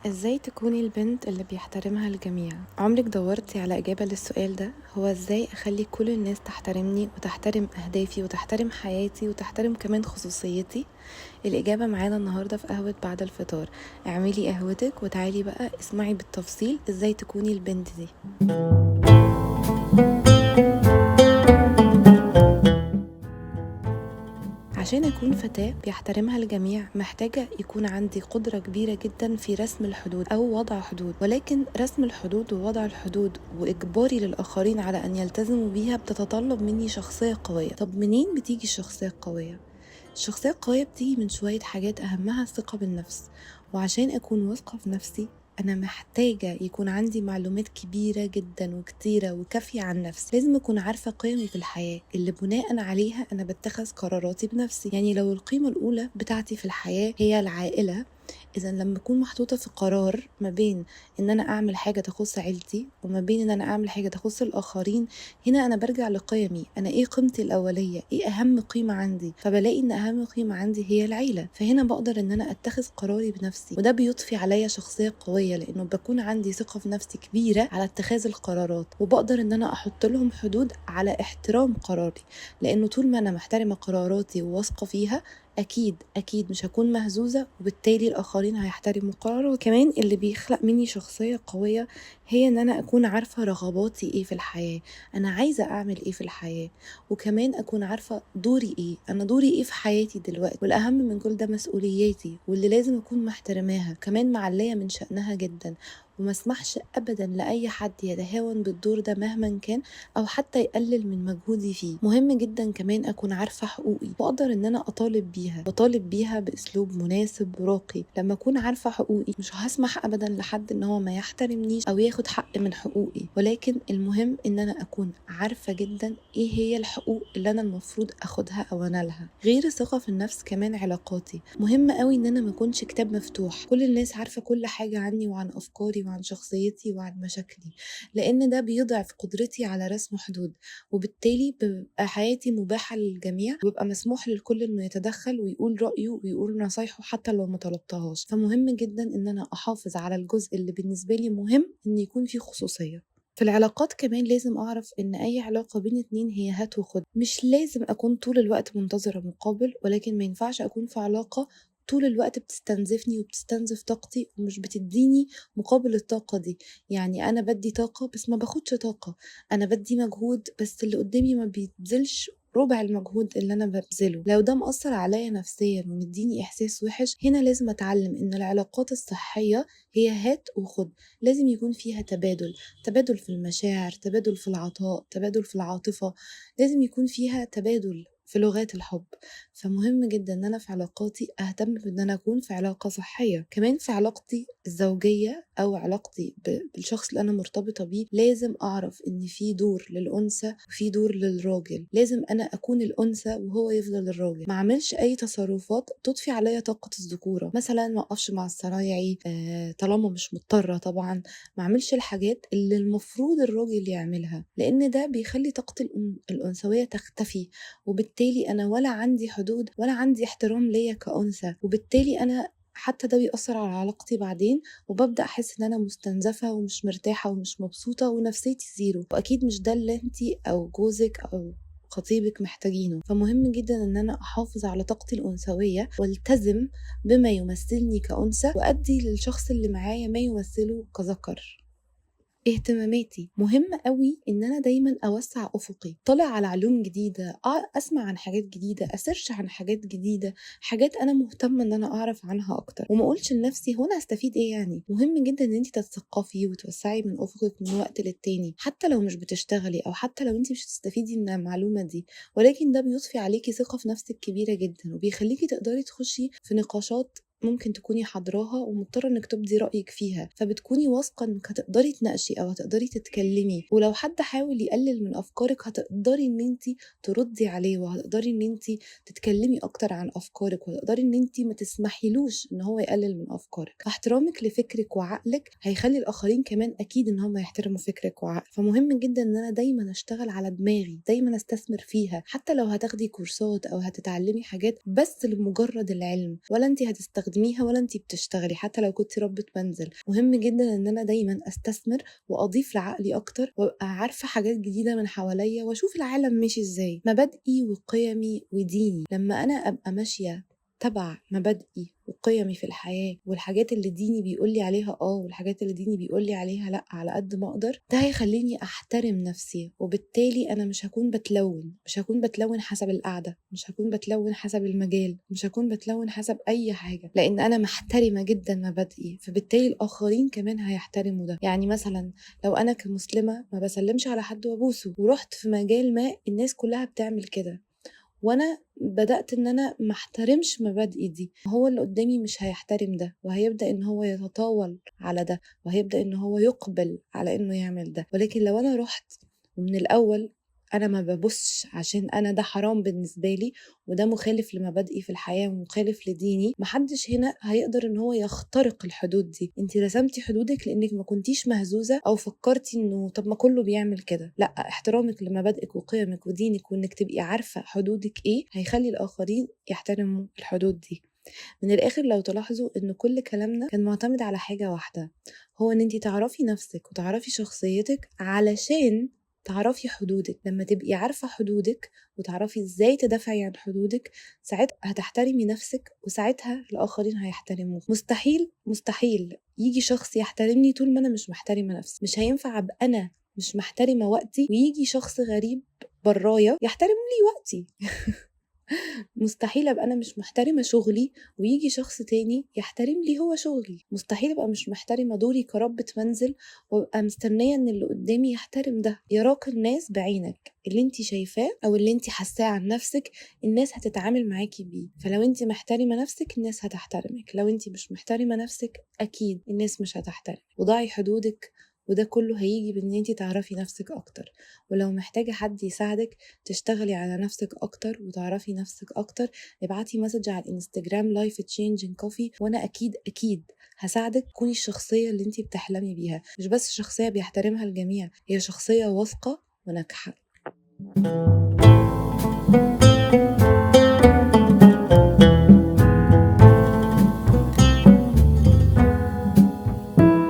ازاي تكوني البنت اللي بيحترمها الجميع؟ عمرك دورتي على إجابة للسؤال ده؟ هو ازاي أخلي كل الناس تحترمني وتحترم أهدافي وتحترم حياتي وتحترم كمان خصوصيتي؟ الإجابة معانا النهاردة في قهوة بعد الفطار. اعملي قهوتك وتعالي بقى اسمعي بالتفصيل ازاي تكوني البنت دي. عشان أكون فتاة بيحترمها الجميع محتاجة يكون عندي قدرة كبيرة جدا في رسم الحدود أو وضع حدود، ولكن رسم الحدود ووضع الحدود وإجباري للآخرين على أن يلتزموا بيها بتتطلب مني شخصية قوية. طب منين بتيجي الشخصية القوية؟ الشخصية القوية بتيجي من شوية حاجات أهمها الثقة بالنفس، وعشان أكون واثقة في نفسي أنا محتاجة يكون عندي معلومات كبيرة جدا وكتيرة وكافية عن نفسي. لازم أكون عارفة قيمي في الحياة اللي بناء عليها أنا بتخذ قراراتي بنفسي. يعني لو القيمة الأولى بتاعتي في الحياة هي العائلة، إذا لما أكون محطوطة في قرار ما بين إن أنا أعمل حاجة تخص عيلتي وما بين إن أنا أعمل حاجة تخص الآخرين، هنا أنا برجع لقيمي. أنا إيه قيمتي الأولية؟ إيه أهم قيمة عندي؟ فبلاقي إن أهم قيمة عندي هي العيلة، فهنا بقدر إن أنا أتخذ قراري بنفسي، وده بيضفي عليا شخصية قوية لأنه بكون عندي ثقة في نفسي كبيرة على اتخاذ القرارات، وبقدر إن أنا أحط لهم حدود على احترام قراري، لأنه طول ما أنا محترمة قراراتي وواثقة فيها أكيد مش هكون مهزوزة، وبالتالي الآخرين هيحترموا قراره. وكمان اللي بيخلق مني شخصية قوية هي إن أنا أكون عارفة رغباتي إيه في الحياة، أنا عايزة أعمل إيه في الحياة، وكمان أكون عارفة دوري إيه، أنا دوري إيه في حياتي دلوقتي، والأهم من كل ده مسؤولياتي واللي لازم أكون محترماها كمان معلية من شأنها جدا، وما اسمحش أبدا لأي حد يتهاون بالدور ده مهما كان أو حتى يقلل من مجهودي فيه. مهم جدا كمان أكون عارفة حقوقي وأقدر إن أنا بطالب بيها بأسلوب مناسب وراقي. لما أكون عارفة حقوقي مش هسمح أبدا لحد إن هو ما يحترمنيش أو ياخد حق من حقوقي، ولكن المهم إن أنا أكون عارفة جدا إيه هي الحقوق اللي أنا المفروض أخدها أو أنالها. غير الثقة في النفس كمان علاقاتي مهم قوي، إن أنا ما أكونش كتاب مفتوح كل الناس عارفة كل حاجة عني وعن أفكاري وعن شخصيتي وعن مشاكلي، لأن ده بيضعف قدرتي على رسم حدود، وبالتالي بيبقى حياتي مباحة للجميع وبيبقى مسموح للكل إنه يتدخل ويقول رأيه ويقول نصايحه حتى لو ما طلبتهاش. فمهم جدا إن أنا أحافظ على الجزء اللي بالنسبة لي مهم، إن يكون فيه خصوصية. في العلاقات كمان لازم أعرف إن أي علاقة بين اتنين هي هات وخد، مش لازم أكون طول الوقت منتظرة مقابل، ولكن ما ينفعش أكون في علاقة طول الوقت بتستنزفني وبتستنزف طاقتي ومش بتديني مقابل الطاقة دي. يعني أنا بدي طاقة بس ما باخدش طاقة، أنا بدي مجهود بس اللي قدامي ما بيبذلش ربع المجهود اللي أنا ببذله. لو ده مأثر عليا نفسيا ومديني إحساس وحش، هنا لازم أتعلم إن العلاقات الصحية هي هات وخد، لازم يكون فيها تبادل في المشاعر، تبادل في العطاء، تبادل في العاطفة، لازم يكون فيها تبادل في لغات الحب. فمهم جدا ان انا في علاقاتي اهتم بان انا اكون في علاقة صحية. كمان في علاقتي الزوجية او علاقتي بالشخص اللي انا مرتبطة بيه لازم اعرف ان في دور للانثى وفي دور للراجل، لازم انا اكون الانثى وهو يفضل الراجل. ما اعملش اي تصرفات تضفي عليا طاقة الذكورة، مثلا ما اقفش مع الصنايعي طالما مش مضطرة طبعا، ما اعملش الحاجات اللي المفروض الراجل يعملها، لان ده بيخلي طاقة الانثوية تختفي، وبالتالي أنا ولا عندي حدود ولا عندي احترام ليا كأنثى، وبالتالي أنا حتى ده بيأثر على علاقتي بعدين، وببدأ أحس إن أنا مستنزفة ومش مرتاحة ومش مبسوطة ونفسيتي زيرو، وأكيد مش ده اللي انتي أو جوزك أو خطيبك محتاجينه. فمهم جدا ان انا احافظ على طاقتي الانثويه والتزم بما يمثلني كأنثى، وادي للشخص اللي معايا ما يمثله كذكر. اهتماماتي مهم قوي ان انا دايما اوسع افقي، طلع على علوم جديده، اسمع عن حاجات جديده، اسيرش عن حاجات جديده، حاجات انا مهتمه ان انا اعرف عنها اكتر، وما اقولش لنفسي هو انا هستفيد ايه. يعني مهم جدا ان انت تتثقفي وتوسعي من افقك من وقت للتاني، حتى لو مش بتشتغلي او حتى لو انت مش هتستفيدي من المعلومه دي، ولكن ده بيضفي عليكي ثقه في نفسك كبيره جدا، وبيخليكي تقدري تخشي في نقاشات ممكن تكوني حاضراها ومضطرة انك تبدي رأيك فيها، فبتكوني واثقة انك هتقدري تناقشي او هتقدري تتكلمي، ولو حد حاول يقلل من افكارك هتقدري ان انتي تردي عليه، وهتقدري ان انتي تتكلمي اكتر عن افكارك، وهتقدري ان انتي ما تسمحيلوش ان هو يقلل من افكارك. احترامك لفكرك وعقلك هيخلي الاخرين كمان اكيد ان هم يحترموا فكرك وعقلك. فمهم جدا ان انا دايما اشتغل على دماغي، دايما استثمر فيها، حتى لو هتاخدي كورسات او هتتعلمي حاجات بس لمجرد العلم، ولا انتي هتستخدمي تستخدميها ولا انتي بتشتغلي، حتى لو كنتي ربة منزل. مهم جدا ان انا دايما استثمر واضيف لعقلي اكتر، وابقى عارفة حاجات جديدة من حواليا، واشوف العالم ماشي ازاي. مبادئي وقيمي وديني، لما انا ابقى ماشية تبع مبادئي وقيمي في الحياة، والحاجات اللي ديني بيقولي عليها والحاجات اللي ديني بيقولي عليها لا، على قد ما اقدر، ده هيخليني احترم نفسي. وبالتالي انا مش هكون بتلون حسب القعدة، مش هكون بتلون حسب المجال، مش هكون بتلون حسب اي حاجة، لان انا محترمة جدا مبادئي. فبالتالي الاخرين كمان هيحترموا ده. يعني مثلا لو انا كمسلمة ما بسلمش على حد وابوسه، ورحت في مجال ما الناس كلها بتعمل كده، وانا بدأت ان انا ما احترمش مبادئي دي، هو اللي قدامي مش هيحترم ده، وهيبدأ ان هو يتطاول على ده، وهيبدأ ان هو يقبل على انه يعمل ده. ولكن لو انا رحت ومن الاول انا ما ببصش عشان انا ده حرام بالنسبة لي، وده مخالف لمبادئي في الحياة ومخالف لديني، محدش هنا هيقدر ان هو يخترق الحدود دي. انت رسمتي حدودك لانك ما كنتيش مهزوزة او فكرتي انه طب ما كله بيعمل كده. لا، احترامك لمبادئك وقيمك ودينك، وانك تبقي عارفة حدودك ايه، هيخلي الاخرين يحترموا الحدود دي. من الاخر لو تلاحظوا ان كل كلامنا كان معتمد على حاجة واحدة، هو ان انت تعرفي نفسك وتعرفي شخصيتك علشان تعرفي حدودك. لما تبقي عارفة حدودك وتعرفي ازاي تدافعي عن حدودك، ساعتها هتحترمي نفسك، وساعتها الآخرين هيحترموك. مستحيل يجي شخص يحترمني طول ما أنا مش محترمة نفسي. مش هينفع أبقى أنا مش محترمة وقتي ويجي شخص غريب برايا يحترم لي وقتي. مستحيل ابقى انا مش محترمه شغلي ويجي شخص تاني يحترم لي هو شغلي. مستحيل ابقى مش محترمه دوري كربة منزل وابقى مستنيه ان اللي قدامي يحترم ده. يراك الناس بعينك، اللي انت شايفاه او اللي انت حاساه عن نفسك الناس هتتعامل معاكي بيه. فلو انت محترمه نفسك الناس هتحترمك، لو انت مش محترمه نفسك اكيد الناس مش هتحترمك. وضعي حدودك، وده كله هيجي بان انتي تعرفي نفسك اكتر. ولو محتاجة حد يساعدك تشتغلي على نفسك اكتر وتعرفي نفسك اكتر، ابعتي مسج على الانستجرام لايف تشينجينج كوفي، وانا اكيد هساعدك تكوني الشخصية اللي انتي بتحلمي بيها. مش بس شخصية بيحترمها الجميع، هي شخصية واثقة وناجحة.